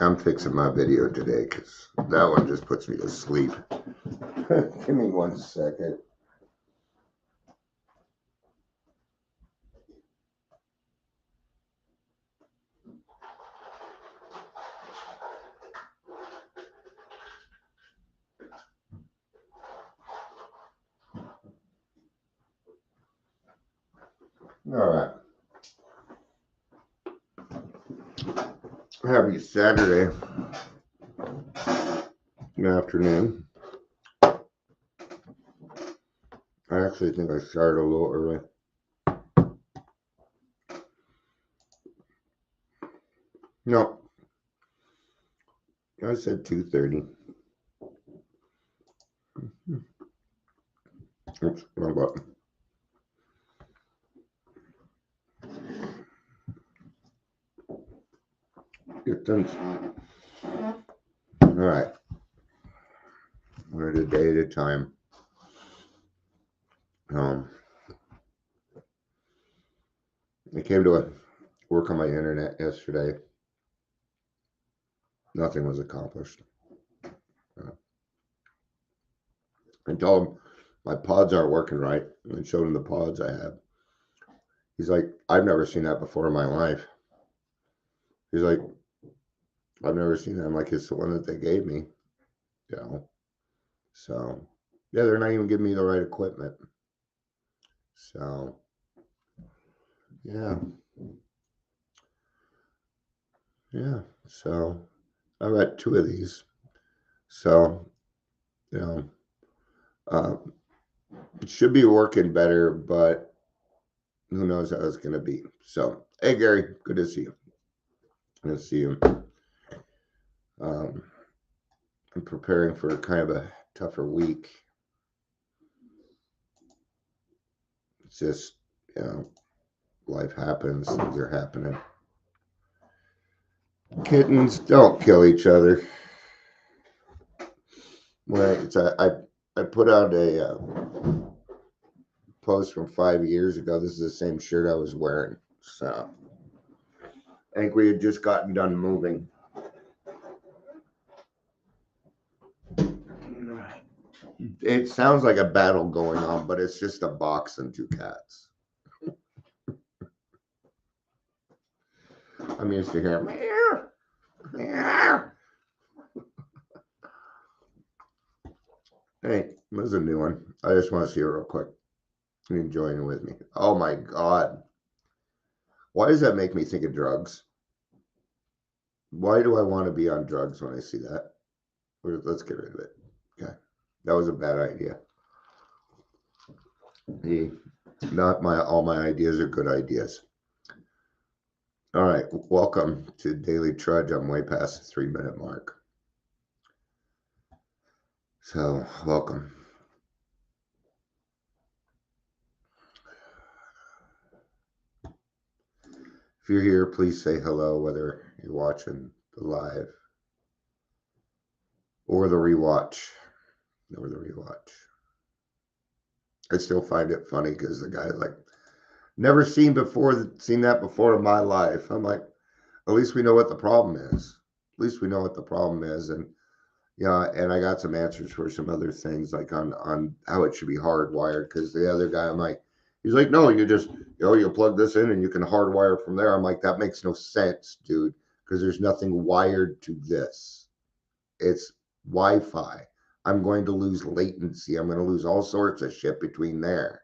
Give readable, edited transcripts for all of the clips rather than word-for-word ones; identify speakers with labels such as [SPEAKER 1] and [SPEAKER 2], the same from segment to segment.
[SPEAKER 1] I'm fixing my video today because that one just puts me to sleep. Give me 1 second. All right. Happy Saturday afternoon. I actually think I started a little early. No, I said 2:30. Oops, wrong button. Good things. All right. We're a day at a time. I came to work on my internet yesterday. Nothing was accomplished. I told him my pods aren't working right and showed him the pods I have. He's like, I've never seen that before in my life. He's like, I've never seen that. I'm like, it's the one that they gave me. You know. So yeah, they're not even giving me the right equipment. So yeah. Yeah. So I've got 2 of these. So, you know, it should be working better, but who knows how it's going to be. So, hey, Gary, good to see you. Good to see you. I'm preparing for kind of a tougher week. It's just, life happens, things are happening. Kittens, don't kill each other. Right. I put out a post from 5 years ago. This is the same shirt I was wearing. So I think we had just gotten done moving. It sounds like a battle going on, but it's just a box and 2 cats. I'm used to hearing meow, meow. Hey, there's a new one. I just want to see it real quick. You can join it with me. Oh my God. Why does that make me think of drugs? Why do I want to be on drugs when I see that? Let's get rid of it. Okay. That was a bad idea. Not all my ideas are good ideas. All right. Welcome to Daily Trudge. I'm way past the 3-minute mark. So, welcome. If you're here, please say hello, whether you're watching the live or the rewatch. I still find it funny because the guy's like, never seen that before in my life. I'm like, at least we know what the problem is. And yeah, and I got some answers for some other things, like on how it should be hardwired. Because the other guy, he's like, no, you just, you plug this in and you can hardwire from there. I'm like, that makes no sense, dude, because there's nothing wired to this. It's Wi-Fi. I'm going to lose latency. I'm going to lose all sorts of shit between there.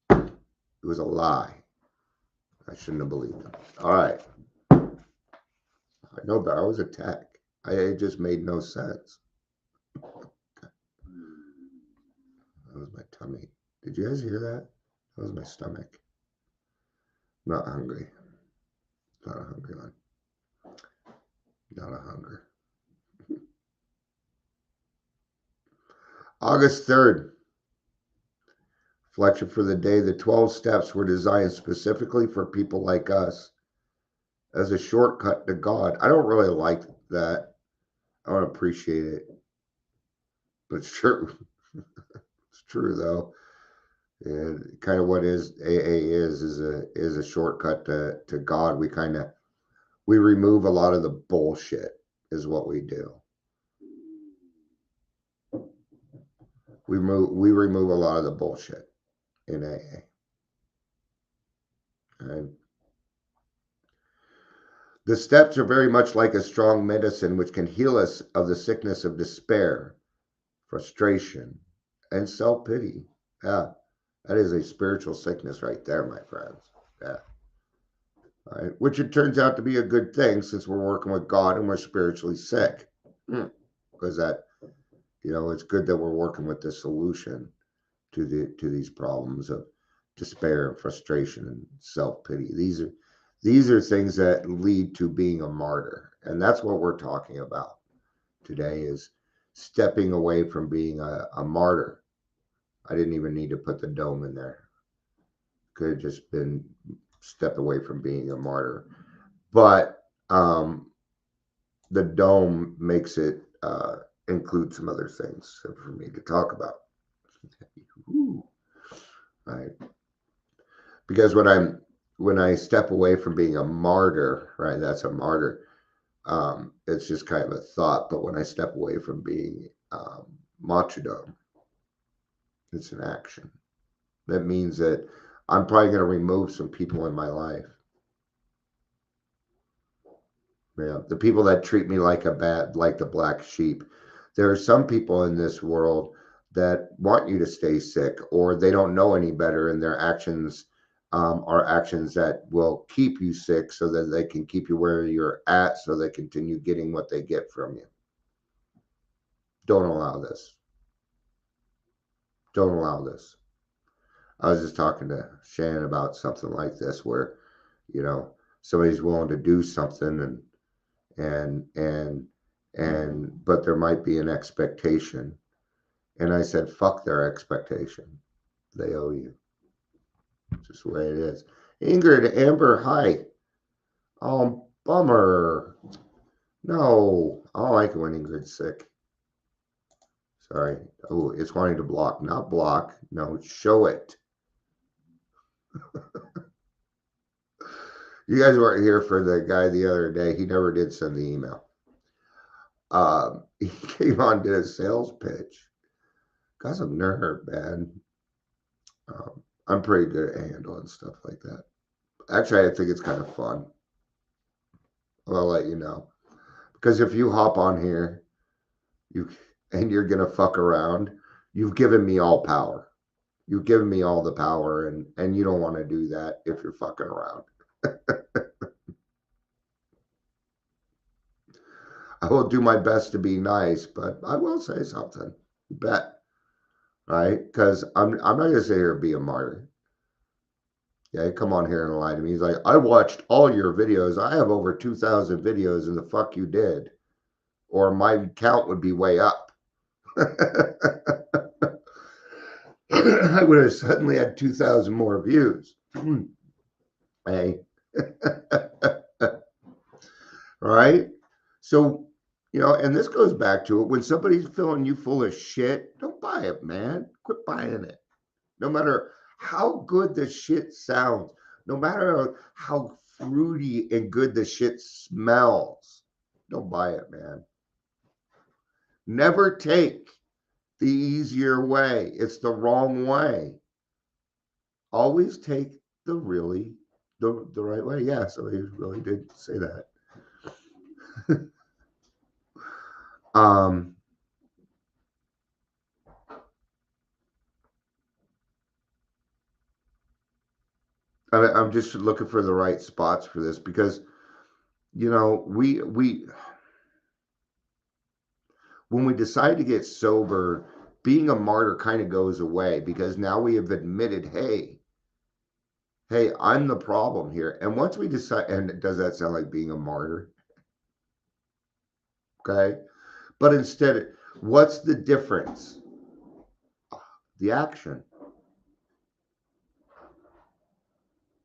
[SPEAKER 1] It was a lie. I shouldn't have believed him. All right. I know, but I was a tech. It just made no sense. That was my tummy. Did you guys hear that? That was my stomach. I'm not hungry. Not a hungry one. Not a hunger. August 3rd. Reflection for the day. The 12 steps were designed specifically for people like us as a shortcut to God. I don't really like that. I don't appreciate it. But it's true. It's true, though. And kind of what AA is a shortcut to God. We kind of We remove a lot of the bullshit is what we do. We remove a lot of the bullshit in AA. Okay? The steps are very much like a strong medicine which can heal us of the sickness of despair, frustration, and self-pity. Yeah, that is a spiritual sickness right there, my friends. Yeah. All right. Which it turns out to be a good thing since we're working with God and we're spiritually sick. Because that, it's good that we're working with the solution to these problems of despair and frustration and self-pity. These are things that lead to being a martyr. And that's what we're talking about today, is stepping away from being a martyr. I didn't even need to put the dome in there. Could have just been step away from being a martyr. But the dome makes it include some other things for me to talk about. Ooh. Right. Because when I step away from being a martyr, right, that's a martyr. It's just kind of a thought. But when I step away from being Martyrdom, it's an action. That means that I'm probably going to remove some people in my life. Yeah, the people that treat me like the black sheep. There are some people in this world that want you to stay sick, or they don't know any better, and their actions are actions that will keep you sick so that they can keep you where you're at, so they continue getting what they get from you. Don't allow this. Don't allow this. I was just talking to Shannon about something like this, where somebody's willing to do something, but there might be an expectation. And I said, fuck their expectation. They owe you. It's just the way it is. Ingrid, Amber, hi. Oh, bummer. No, I don't like it when Ingrid's sick. Sorry. Oh, it's wanting to block. Not block. No, show it. You guys weren't here for the guy the other day. He never did send the email. He came on, did a sales pitch. Got some nerve, man. I'm pretty good at handling stuff like that. Actually, I think it's kind of fun. I'll let you know. Because if you hop on here, and you're gonna fuck around, you've given me all power. You've given me all the power, and you don't want to do that if you're fucking around. I will do my best to be nice, but I will say something. You bet. Right? Because I'm not gonna sit here and be a martyr. Yeah, come on here and lie to me. He's like, I watched all your videos. I have over 2,000 videos, and the fuck you did. Or my count would be way up. I would have suddenly had 2,000 more views. Hey. Right? So, and this goes back to it. When somebody's filling you full of shit, don't buy it, man. Quit buying it. No matter how good the shit sounds, no matter how fruity and good the shit smells, don't buy it, man. Never take the easier way. It's the wrong way. Always take the right way. Yeah, so he really did say that. I'm just looking for the right spots for this, because we when we decide to get sober, being a martyr kind of goes away, because now we have admitted, hey, I'm the problem here. And once we decide, and does that sound like being a martyr? Okay. But instead, what's the difference? The action.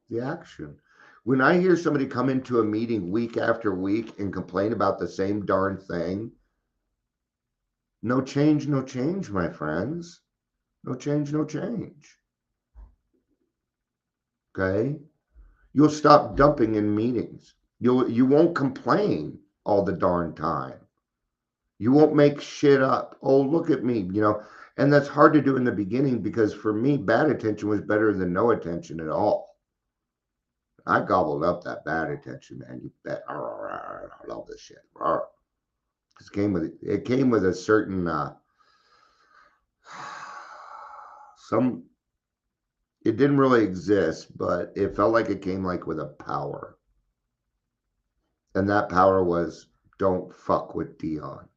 [SPEAKER 1] The action. When I hear somebody come into a meeting week after week and complain about the same darn thing, no change, my friends. No change, Okay? You'll stop dumping in meetings. You won't complain all the darn time. You won't make shit up. Oh, look at me, and that's hard to do in the beginning because for me, bad attention was better than no attention at all. I gobbled up that bad attention, man. You bet. I love this shit. It came with a certain some. It didn't really exist, but it felt like it came like with a power, and that power was don't fuck with Dion.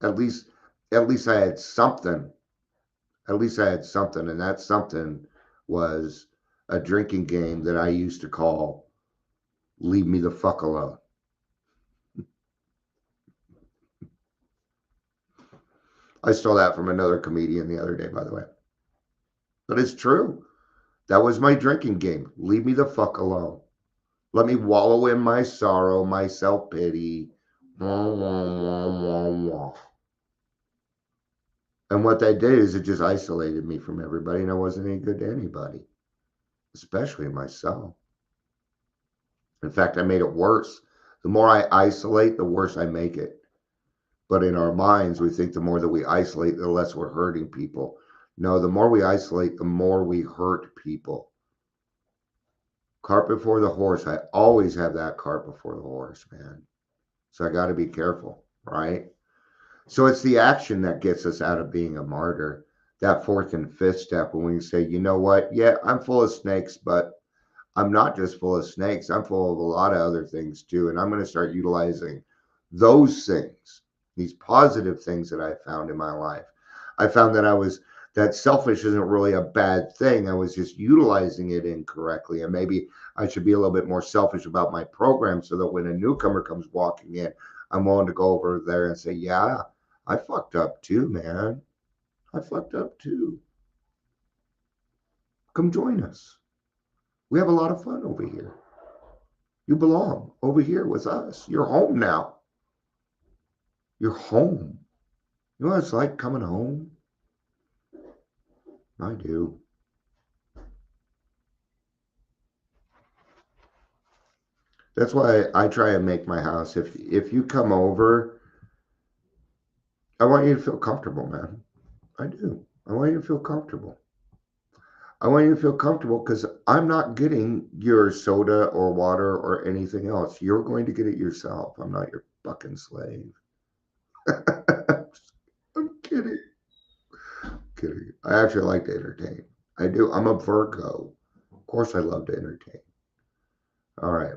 [SPEAKER 1] At least, at least I had something. At least I had something, and that something was a drinking game that I used to call "Leave Me the Fuck Alone." I stole that from another comedian the other day, by the way. But it's true. That was my drinking game. Leave me the fuck alone. Let me wallow in my sorrow, my self pity. And what that did is it just isolated me from everybody, and I wasn't any good to anybody, especially myself. In fact, I made it worse. The more I isolate, the worse I make it. But in our minds, we think the more that we isolate, the less we're hurting people. No, the more we isolate, the more we hurt people. Cart before the horse. I always have that cart before the horse, man. So I got to be careful, right? So it's the action that gets us out of being a martyr. That fourth and fifth step when we say, you know what? Yeah, I'm full of snakes, but I'm not just full of snakes. I'm full of a lot of other things too. And I'm going to start utilizing those things, these positive things that I found in my life. I found that selfish isn't really a bad thing. I was just utilizing it incorrectly. And maybe I should be a little bit more selfish about my program so that when a newcomer comes walking in, I'm willing to go over there and say, yeah, I fucked up too, man. I fucked up too. Come join us. We have a lot of fun over here. You belong over here with us. You're home now. You're home. You know what it's like coming home? I do. That's why I try and make my house. If you come over, I want you to feel comfortable, man. I do. I want you to feel comfortable. I want you to feel comfortable because I'm not getting your soda or water or anything else. You're going to get it yourself. I'm not your fucking slave. I'm kidding. Kidding. I actually like to entertain. I do. I'm a Virgo. Of course, I love to entertain. All right.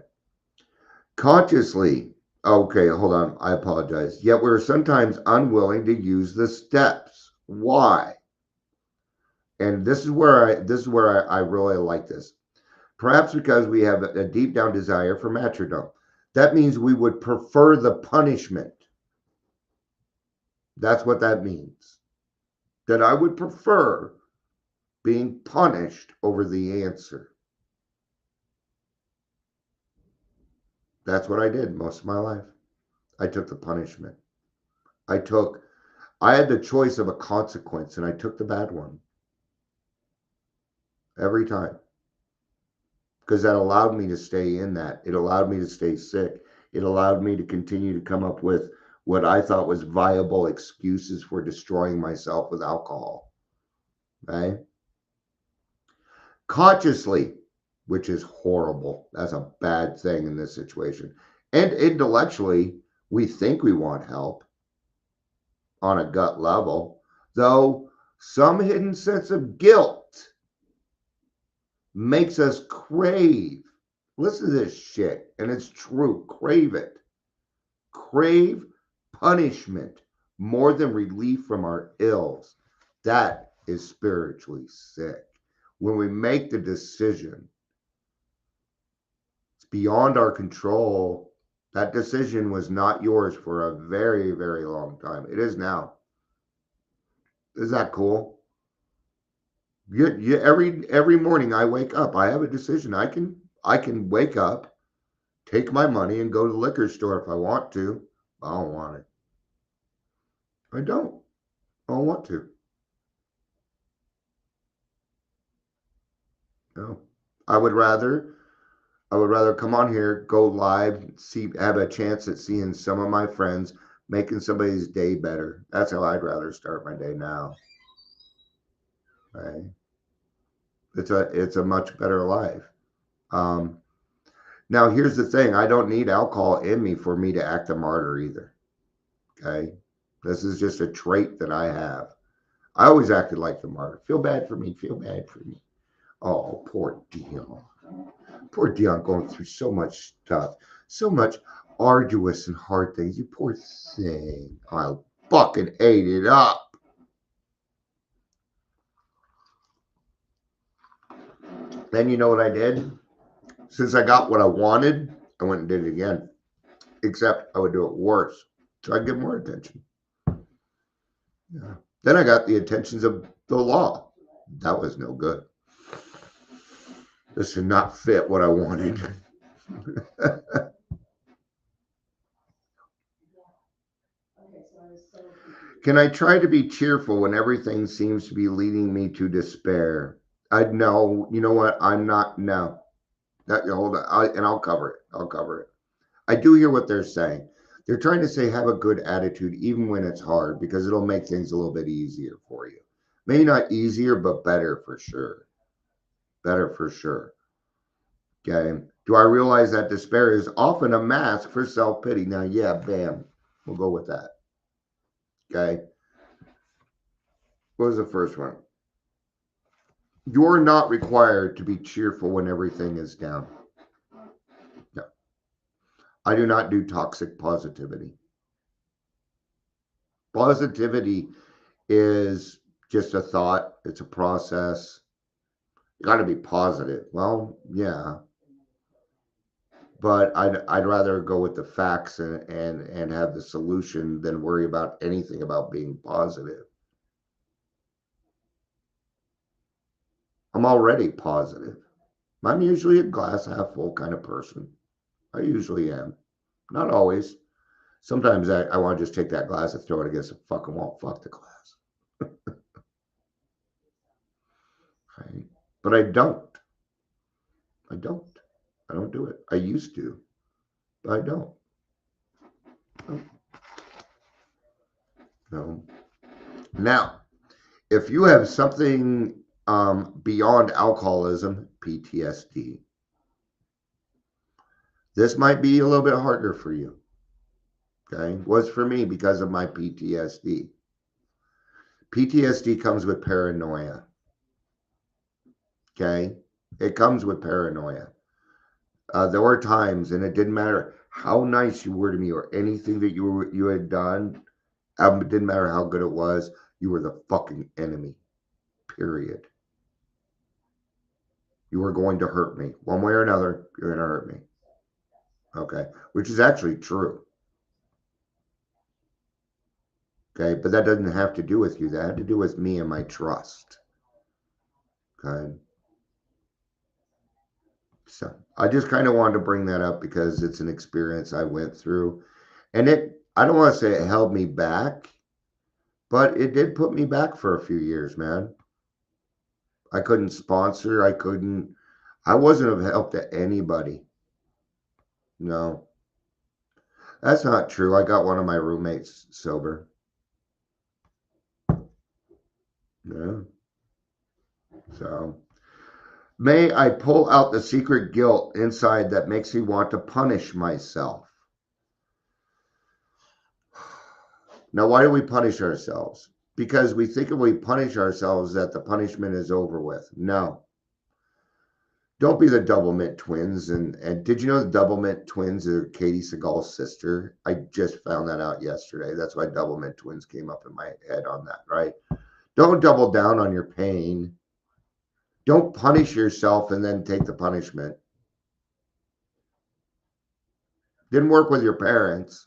[SPEAKER 1] Consciously. Okay, hold on. I apologize. Yet we're sometimes unwilling to use the steps. Why? And this is where I really like this. Perhaps because we have a deep down desire for martyrdom. That means we would prefer the punishment. That's what that means. That I would prefer being punished over the answer. That's what I did most of my life. I took the punishment. I had the choice of a consequence and I took the bad one every time because that allowed me to stay in that. It allowed me to stay sick. It allowed me to continue to come up with what I thought was viable excuses for destroying myself with alcohol. Right? Consciously, which is horrible. That's a bad thing in this situation. And intellectually, we think we want help on a gut level, though some hidden sense of guilt makes us crave. Listen to this shit, and it's true. Crave it. Crave punishment more than relief from our ills. That is spiritually sick. When we make the decision, it's beyond our control. That decision was not yours for a very, very long time. It is now. Is that cool? Every morning I wake up, I have a decision. I can wake up, take my money, and go to the liquor store if I want to. I don't want it. I don't. I don't want to. No. I would rather I would rather come on here, go live, have a chance at seeing some of my friends, making somebody's day better. That's how I'd rather start my day now. Right? It's a much better life. Um, Now, here's the thing. I don't need alcohol in me for me to act a martyr either. Okay. This is just a trait that I have. I always acted like the martyr. Feel bad for me. Feel bad for me. Oh, poor Dion. Poor Dion going through so much stuff, so much arduous and hard things. You poor thing. I fucking ate it up. Then you know what I did? Since I got what I wanted, I went and did it again. Except I would do it worse. So I'd get more attention. Yeah. Then I got the attentions of the law. That was no good. This did not fit what I wanted. Can I try to be cheerful when everything seems to be leading me to despair? I know. You know what? I'm not. No. Hold on. And I'll cover it. I'll cover it. I do hear what they're saying. They're trying to say have a good attitude even when it's hard because it'll make things a little bit easier for you. Maybe not easier, but better for sure. Better for sure. Okay. Do I realize that despair is often a mask for self pity? Now, yeah, bam. We'll go with that. Okay. What was the first one? You're not required to be cheerful when everything is down. No. I do not do toxic positivity. Positivity is just a thought, it's a process. You got to be positive. Well, yeah, but I'd rather go with the facts and have the solution than worry about anything about being positive. I'm already positive. I'm usually a glass half full kind of person. I usually am. Not always. Sometimes I want to just take that glass and throw it against the fucking wall. Fuck the glass. Right? But I don't. I don't. I don't do it. I used to, but I don't. No. Now, if you have something beyond alcoholism, PTSD, this might be a little bit harder for you. Okay. Was for me because of my PTSD. PTSD comes with paranoia. Okay. It comes with paranoia. There were times, and it didn't matter how nice you were to me or anything that you had done. It didn't matter how good it was. You were the fucking enemy. Period. You were going to hurt me one way or another. You're going to hurt me. Okay, which is actually true. Okay, but that doesn't have to do with you. That had to do with me and my trust. Okay. So I just kind of wanted to bring that up because it's an experience I went through. And I don't want to say it held me back, but it did put me back for a few years, man. I couldn't sponsor. I wasn't of help to anybody. No, that's not true. I got one of my roommates sober. Yeah. So, may I pull out the secret guilt inside that makes me want to punish myself? Now, why do we punish ourselves? Because we think if we punish ourselves that the punishment is over with. No. Don't be the Double Mint twins. And did you know the Double Mint twins are Katie Seagal's sister? I just found that out yesterday. That's why Double Mint twins came up in my head on that, right? Don't double down on your pain. Don't punish yourself and then take the punishment. Didn't work with your parents.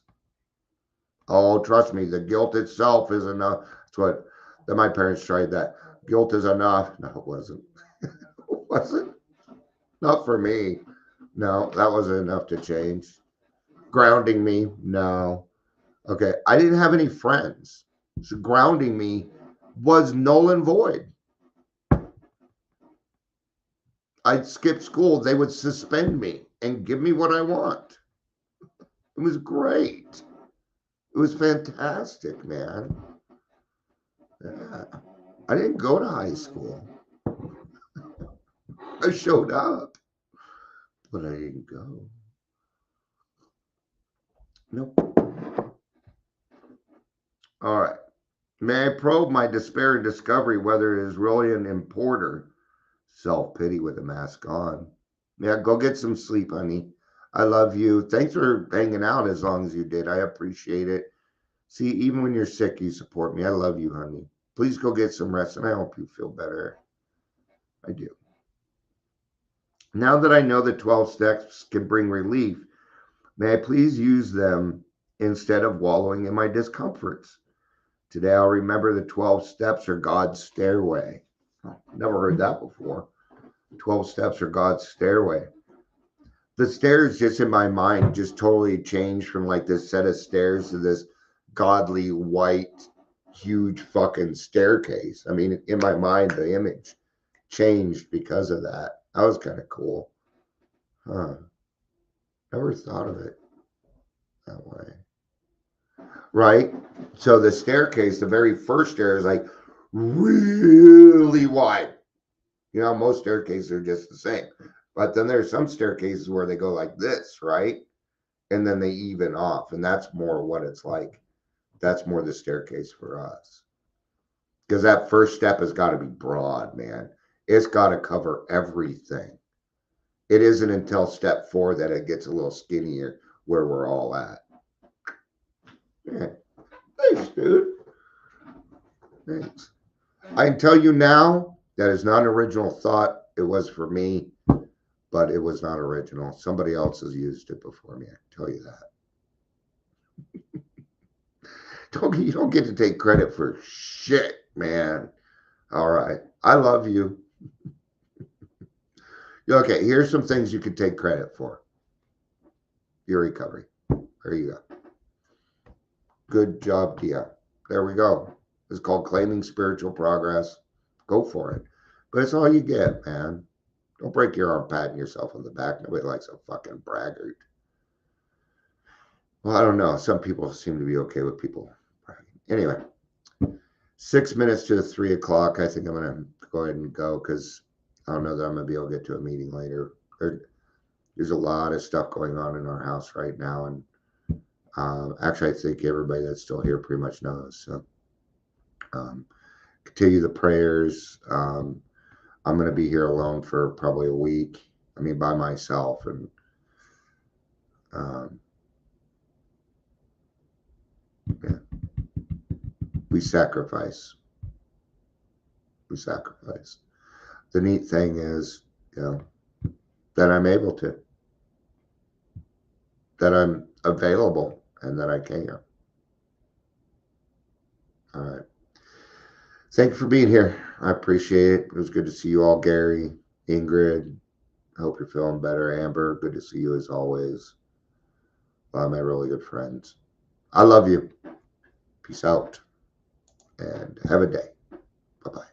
[SPEAKER 1] Oh, trust me, the guilt itself is enough. That's what my parents tried that. Guilt is enough. No, it wasn't. It wasn't. Not for me. No, that wasn't enough to change. Grounding me. No. Okay. I didn't have any friends. So grounding me was null and void. I'd skip school. They would suspend me and give me what I want. It was great. It was fantastic, man. Yeah. I didn't go to high school. I showed up, but I didn't go. Nope. All right. May I probe my despair and discovery whether it is really an importer? Self-pity with a mask on. Yeah, go get some sleep, honey. I love you. Thanks for hanging out as long as you did. I appreciate it. See, even when you're sick, you support me. I love you, honey. Please go get some rest, and I hope you feel better. I do. Now that I know the 12 steps can bring relief, may I please use them instead of wallowing in my discomforts? Today I'll remember the 12 steps are God's stairway. Never heard that before. 12 steps are God's stairway. The stairs just in my mind just totally changed from like this set of stairs to this godly white, huge fucking staircase. I mean, in my mind, the image changed because of that. That was kind of cool. Huh. Never thought of it that way. Right? So the staircase, the very first stair is like really wide. You know, most staircases are just the same. But then there's some staircases where they go like this, right? And then they even off. And that's more what it's like. That's more the staircase for us. Because that first step has got to be broad, man. It's got to cover everything. It isn't until step 4 that it gets a little skinnier where we're all at. Yeah. Thanks, dude. Thanks. I can tell you now that is not an original thought. It was for me, but it was not original. Somebody else has used it before me. I can tell you that. You don't get to take credit for shit, man. All right. I love you. Okay, here's some things you can take credit for. Your recovery. There you go. Good job, Tia. There we go. It's called claiming spiritual progress. Go for it. But it's all you get, man. Don't break your arm patting yourself on the back. Nobody likes a fucking braggart. Well, I don't know. Some people seem to be okay with people bragging. Anyway, 6 minutes to 3 o'clock. I think I'm going to go ahead and go because I don't know that I'm going to be able to get to a meeting later. There's a lot of stuff going on in our house right now. And actually, I think everybody that's still here pretty much knows. So continue the prayers. I'm going to be here alone for probably a week. I mean, by myself. And yeah, we sacrifice. We sacrifice. The neat thing is, you know, that I'm able to, that I'm available, and that I can. All right. Thank you for being here. I appreciate it. It was good to see you all, Gary, Ingrid. I hope you're feeling better. Amber, good to see you as always. A lot of my really good friends. I love you. Peace out and have a day. Bye-bye.